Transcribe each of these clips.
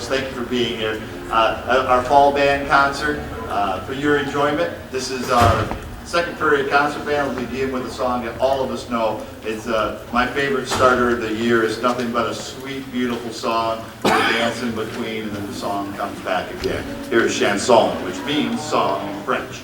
Thank you for being here. Our fall band concert, for your enjoyment. This is our second period concert band. We'll begin with a song that all of us know. It's my favorite starter of the year. It's nothing but a sweet, beautiful song with a dance in between, and then the song comes back again. Here's chanson, which means song in French.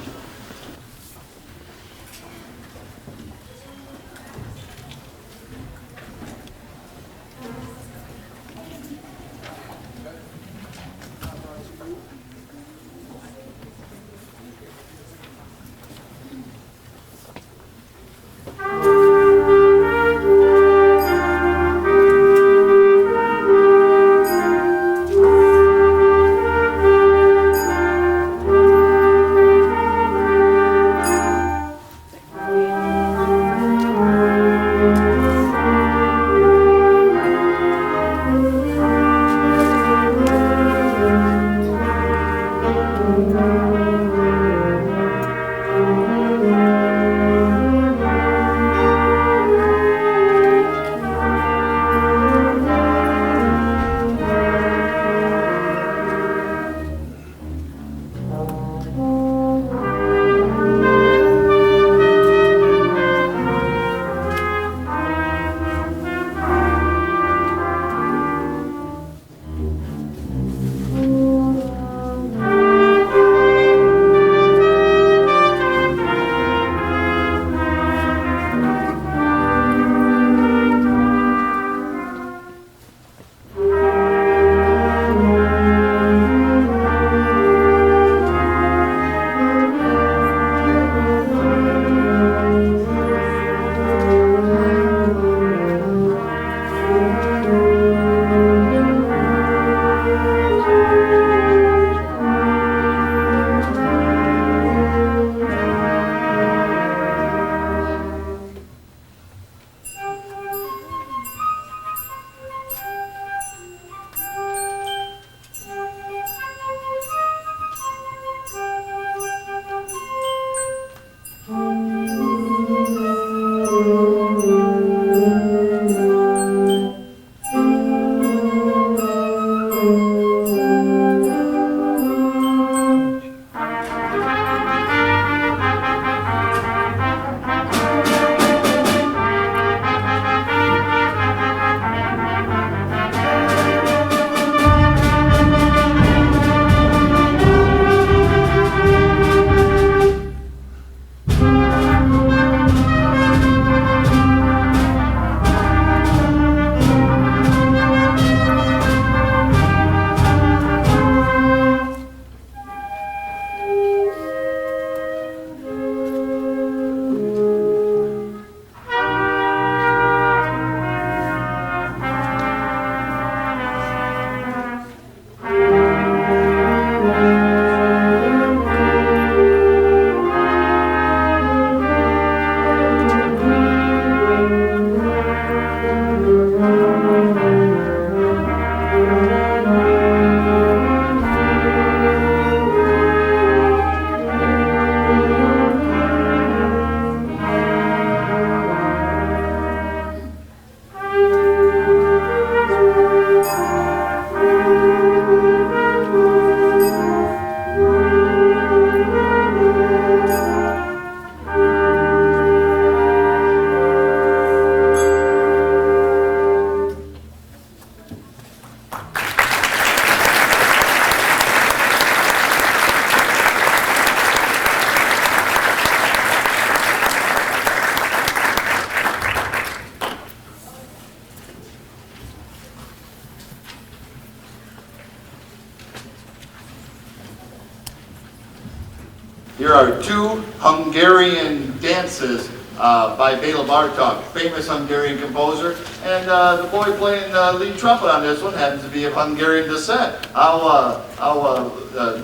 Here are two Hungarian dances by Béla Bartók, famous Hungarian composer. And the boy playing lead trumpet on this one happens to be of Hungarian descent. How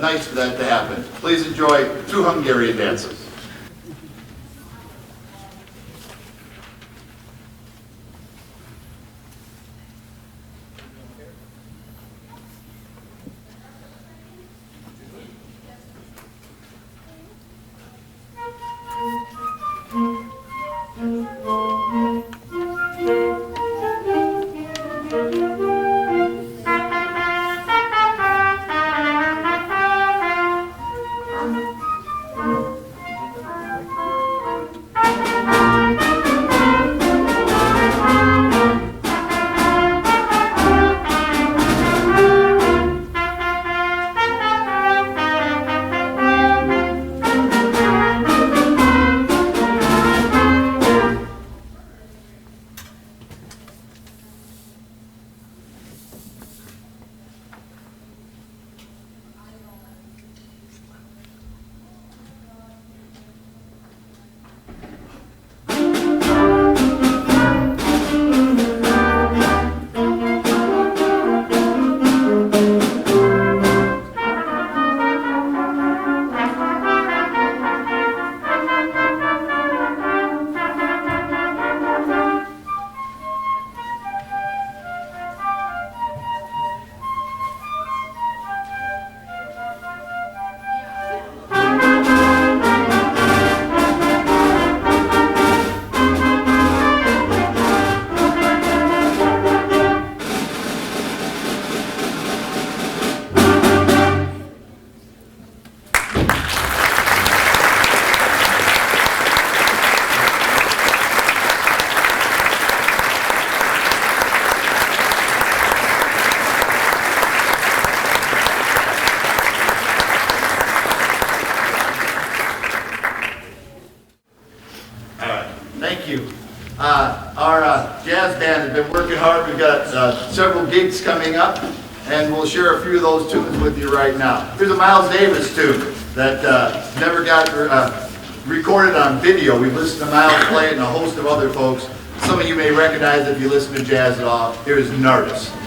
nice for that to happen. Please enjoy two Hungarian dances. Thank you. Our jazz band has been working hard. We've got several gigs coming up, and we'll share a few of those tunes with you right now. Here's a Miles Davis tune that never got recorded on video. We've listened to Miles play it and a host of other folks. Some of you may recognize if you listen to jazz at all. Here's Nardis.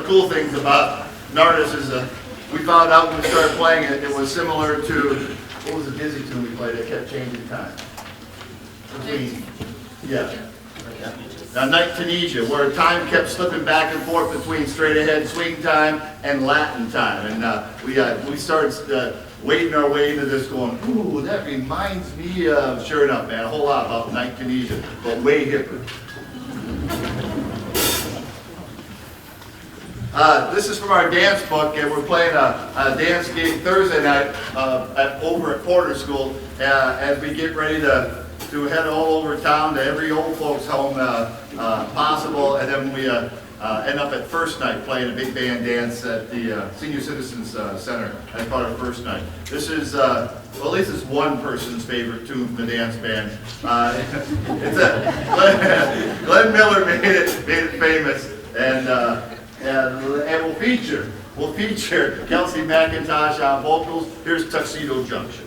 cool things about Nardis is we found out when we started playing it, it was similar to, what was the Dizzy tune we played that kept changing time? Yeah. Now, Night Tunisia, where time kept slipping back and forth between straight ahead swing time and Latin time. And we started wading our way into this going, ooh, that reminds me of, sure enough, man, a whole lot about Night Tunisia, but way hipper. This is from our dance book, and we're playing a dance gig Thursday night over at Porter School as we get ready to head all over town to every old folks home possible, and then we end up at first night playing a big band dance at the Senior Citizens Center. I call it first night. This is, well, at least it's one person's favorite tune from the dance band. Glenn Miller made it famous, and we'll feature Kelsey McIntosh on vocals. Here's Tuxedo Junction.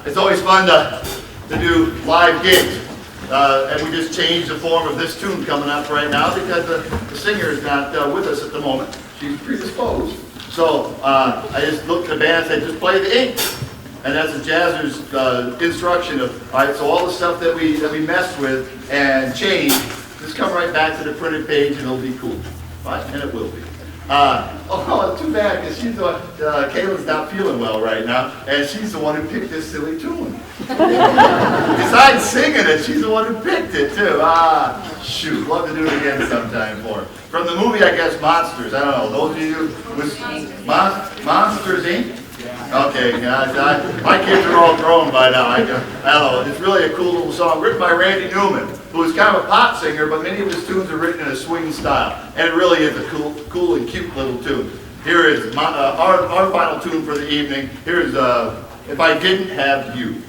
It's always fun to do live gigs. And we just changed the form of this tune coming up right now because the singer is not with us at the moment. She's predisposed. So I just looked at the band and said, just play the ink. And that's the jazzer's instruction of, all right, so all the stuff that we messed with and changed, just come right back to the printed page and it'll be cool. Right? And it will be. Oh, too bad, because she's Kayla's not feeling well right now, and she's the one who picked this silly tune. Besides singing it, she's the one who picked it, too. Shoot, love to do it again sometime for her. From the movie, I guess, Monsters. I don't know, those of you with Monsters, Inc.? Okay, guys, my kids are all grown by now. I don't know, it's really a cool little song, written by Randy Newman, who is kind of a pop singer, but many of his tunes are written in a swing style. And it really is a cool and cute little tune. Here is our final tune for the evening. Here is If I Didn't Have You.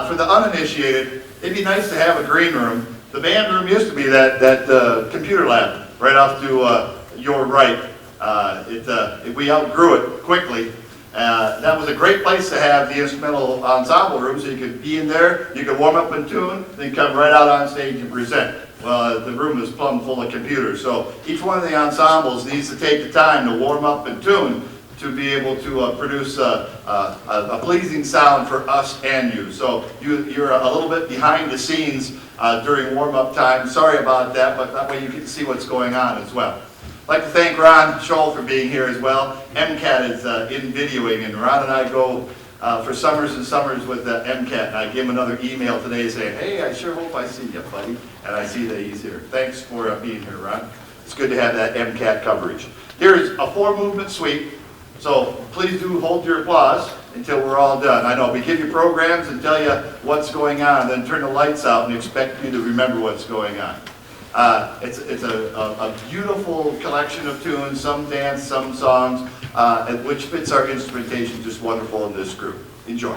For the uninitiated, it'd be nice to have a green room. The band room used to be that computer lab right off to your right. We outgrew it quickly. That was a great place to have the instrumental ensemble room, so you could be in there, you could warm up and tune, then come right out on stage and present. Well, the room is plumb full of computers, so each one of the ensembles needs to take the time to warm up and tune to be able to produce a pleasing sound for us and you. So you're a little bit behind the scenes during warm-up time. Sorry about that, but that way you can see what's going on as well. I'd like to thank Ron Scholl for being here as well. MCAT is in videoing, and Ron and I go for summers and summers with MCAT, and I gave him another email today saying, hey, I sure hope I see you, buddy. And I see that he's here. Thanks for being here, Ron. It's good to have that MCAT coverage. Here's a 4-movement suite, so please do hold your applause until we're all done. I know we give you programs and tell you what's going on, then turn the lights out and expect you to remember what's going on. It's a beautiful collection of tunes, some dance, some songs, which fits our instrumentation just wonderful in this group. Enjoy.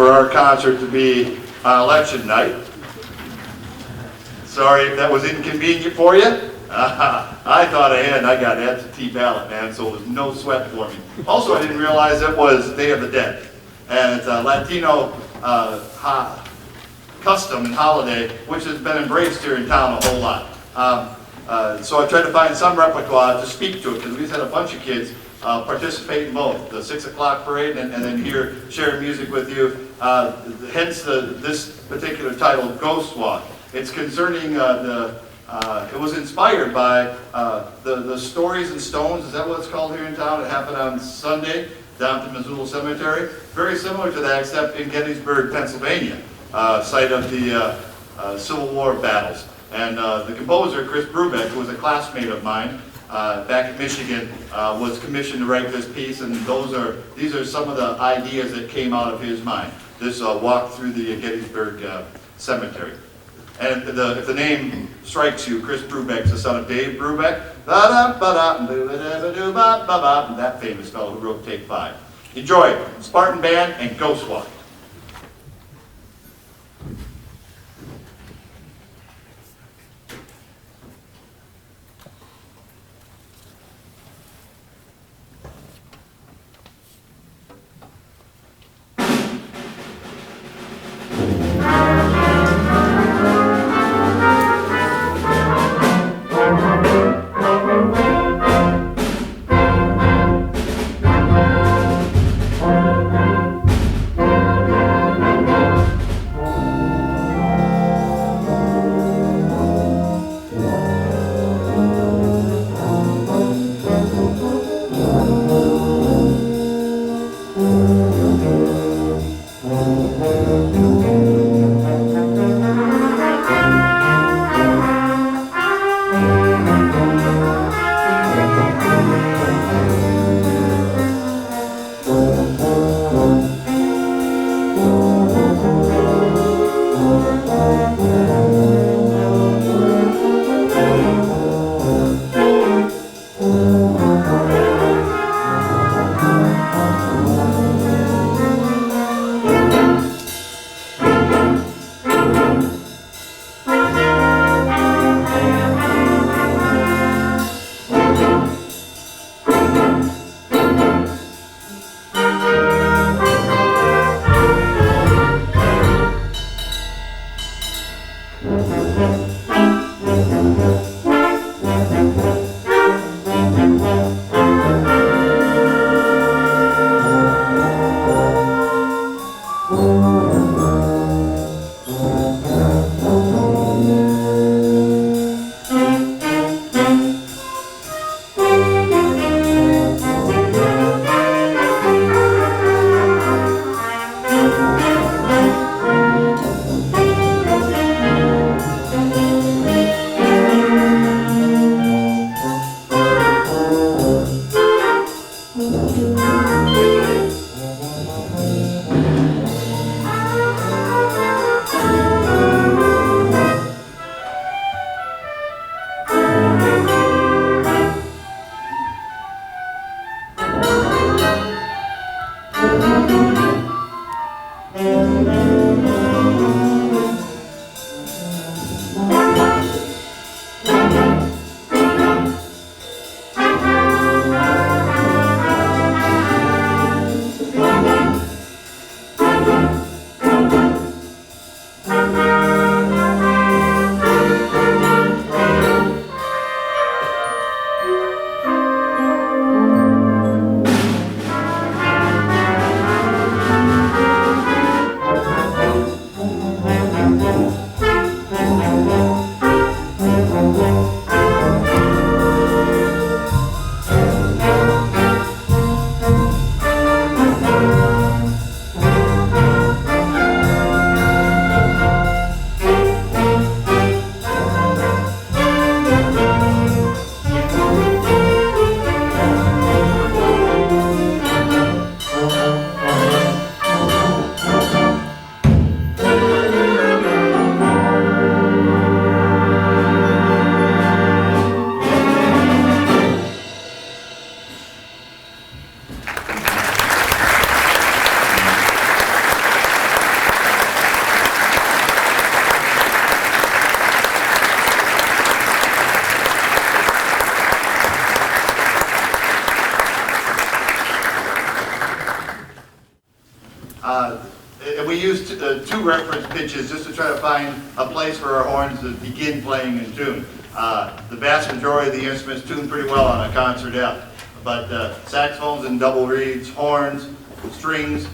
for our concert to be on election night. Sorry if that was inconvenient for you. I thought ahead and I got absentee ballot, man, so it was no sweat for me. Also, I didn't realize it was Day of the Dead. And it's a Latino custom and holiday, which has been embraced here in town a whole lot. So I tried to find some repertoire to speak to it, because we've had a bunch of kids participate in both the 6 o'clock parade and then here sharing music with you. Hence this particular title, Ghost Walk. It's concerning it was inspired by the Stories and Stones, is that what it's called here in town? It happened on Sunday down to Missoula Cemetery. Very similar to that, except in Gettysburg, Pennsylvania, site of the Civil War battles. And the composer, Chris Brubeck, who was a classmate of mine back in Michigan, was commissioned to write this piece, and these are some of the ideas that came out of his mind. This walk through the Gettysburg Cemetery. And if the name strikes you, Chris Brubeck's the son of Dave Brubeck, that famous fellow who wrote Take 5. Enjoy Spartan Band and Ghost Walk. 2 reference pitches just to try to find a place for our horns to begin playing in tune. The vast majority of the instruments tune pretty well on a concert F, but saxophones and double reeds, horns, strings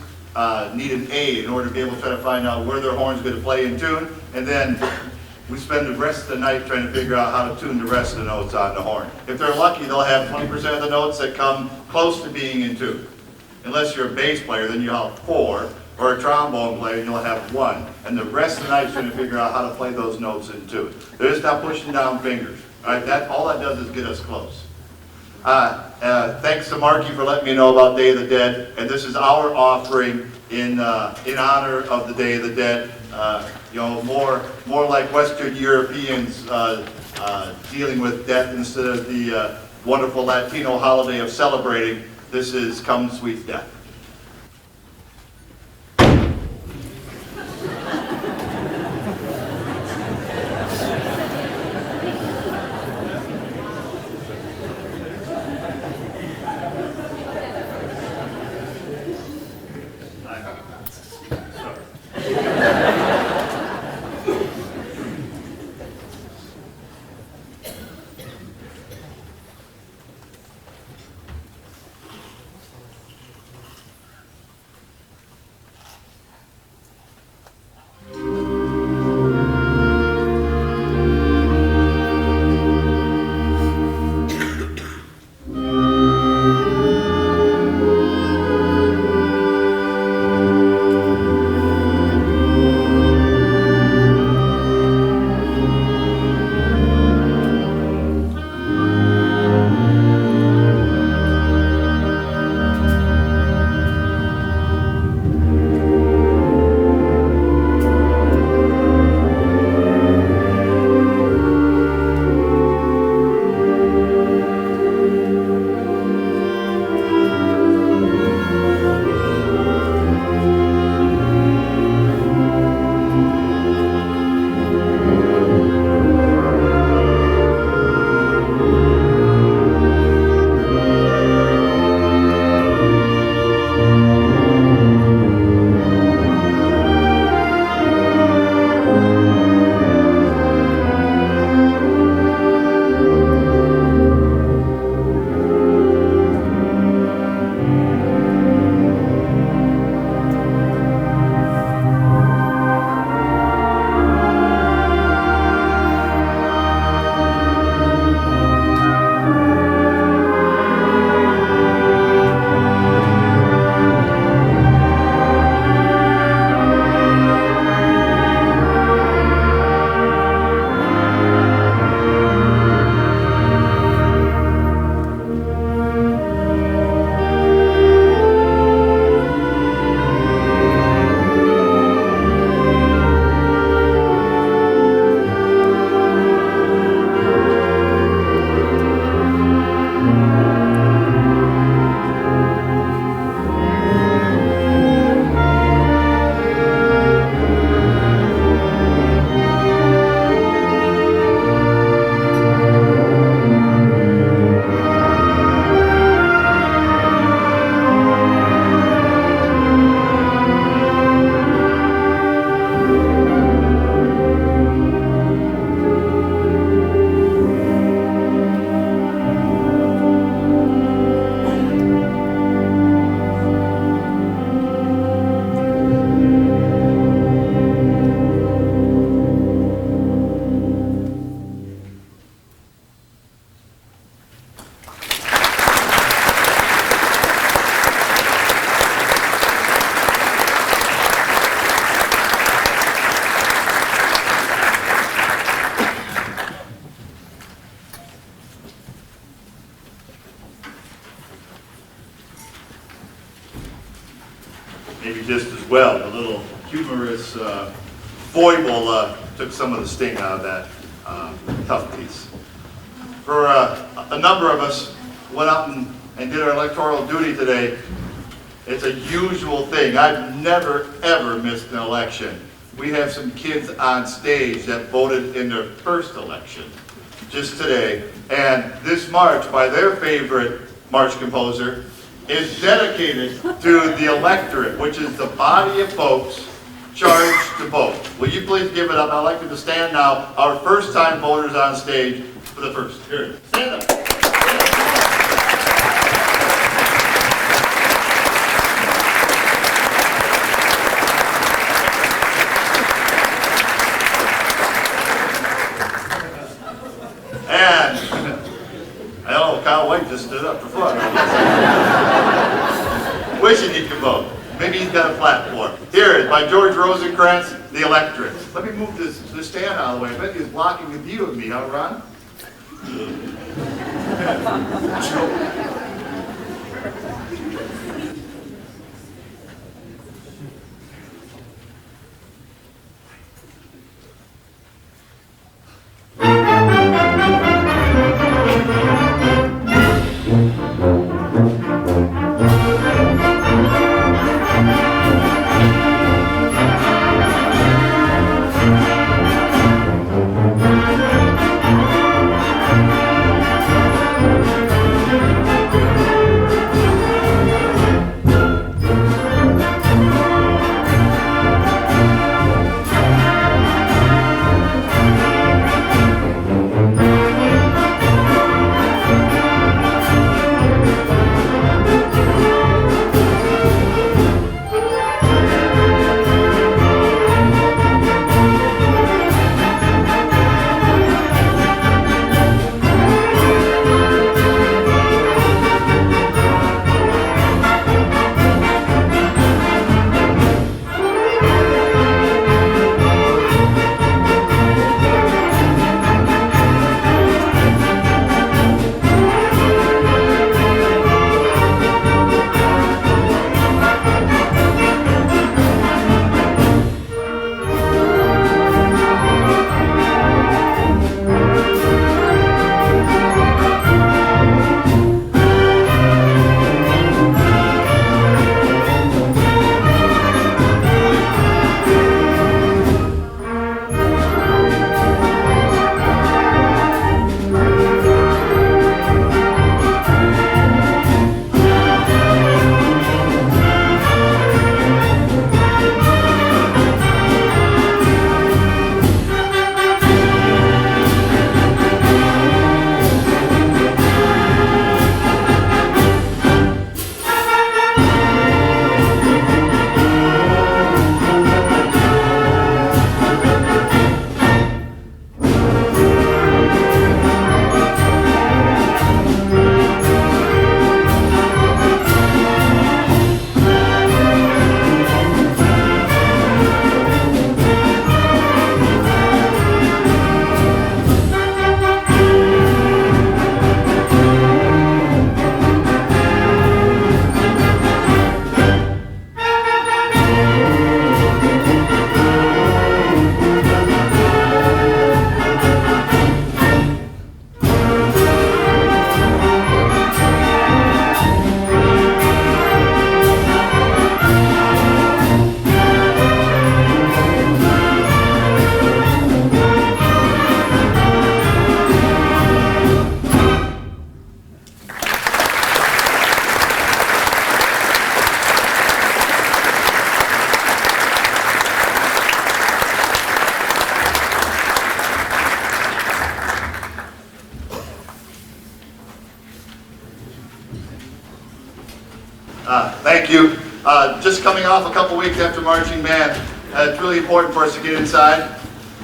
need an A in order to be able to try to find out where their horn's going to play in tune, and then we spend the rest of the night trying to figure out how to tune the rest of the notes on the horn. If they're lucky, they'll have 20% of the notes that come close to being in tune. Unless you're a bass player, then you'll have 4, or a trombone player, you'll have 1. And the rest of the night is trying to figure out how to play those notes in tune. They're just not pushing down fingers. All right, all that does is get us close. Thanks to Marky for letting me know about Day of the Dead, and this is our offering in honor of the Day of the Dead. You know, more like Western Europeans dealing with death instead of the wonderful Latino holiday of celebrating. This is Come Sweet Death. maybe just as well. The little humorous foible took some of the sting out of that tough piece. For a number of us went out and did our electoral duty today. It's a usual thing. I've never, ever missed an election. We have some kids on stage that voted in their first election just today. And this march by their favorite march composer is dedicated to the electorate, which is the body of folks charged to vote. Will you please give it up? I'd like you to stand now. Our first-time voters on stage for the first. Here, stand up. And I know Kyle White just stood up for fun. Wishing he could vote. Maybe he's got a platform. Here it is by George Rosencrantz, The Electorate. Let me move this stand out of the way. I bet he's blocking the view of me, huh, Ron? Thank you. Just coming off a couple weeks after marching band, it's really important for us to get inside,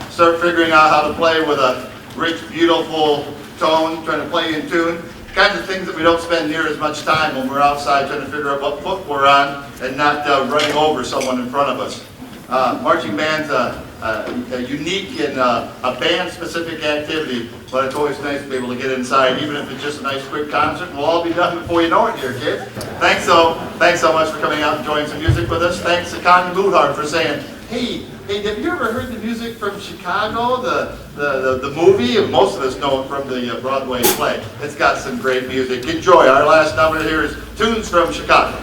start figuring out how to play with a rich, beautiful tone, trying to play in tune. Kinds of things that we don't spend near as much time when we're outside trying to figure out what foot we're on and not running over someone in front of us. Marching band's a unique and a band-specific activity, but it's always nice to be able to get inside, even if it's just a nice quick concert, and we'll all be done before you know it here, kids. Thanks so much for coming out and enjoying some music with us. Thanks to Connie Luthart for saying, hey, have you ever heard the music from Chicago, the movie? Most of us know it from the Broadway play. It's got some great music. Enjoy. Our last number here is Tunes from Chicago.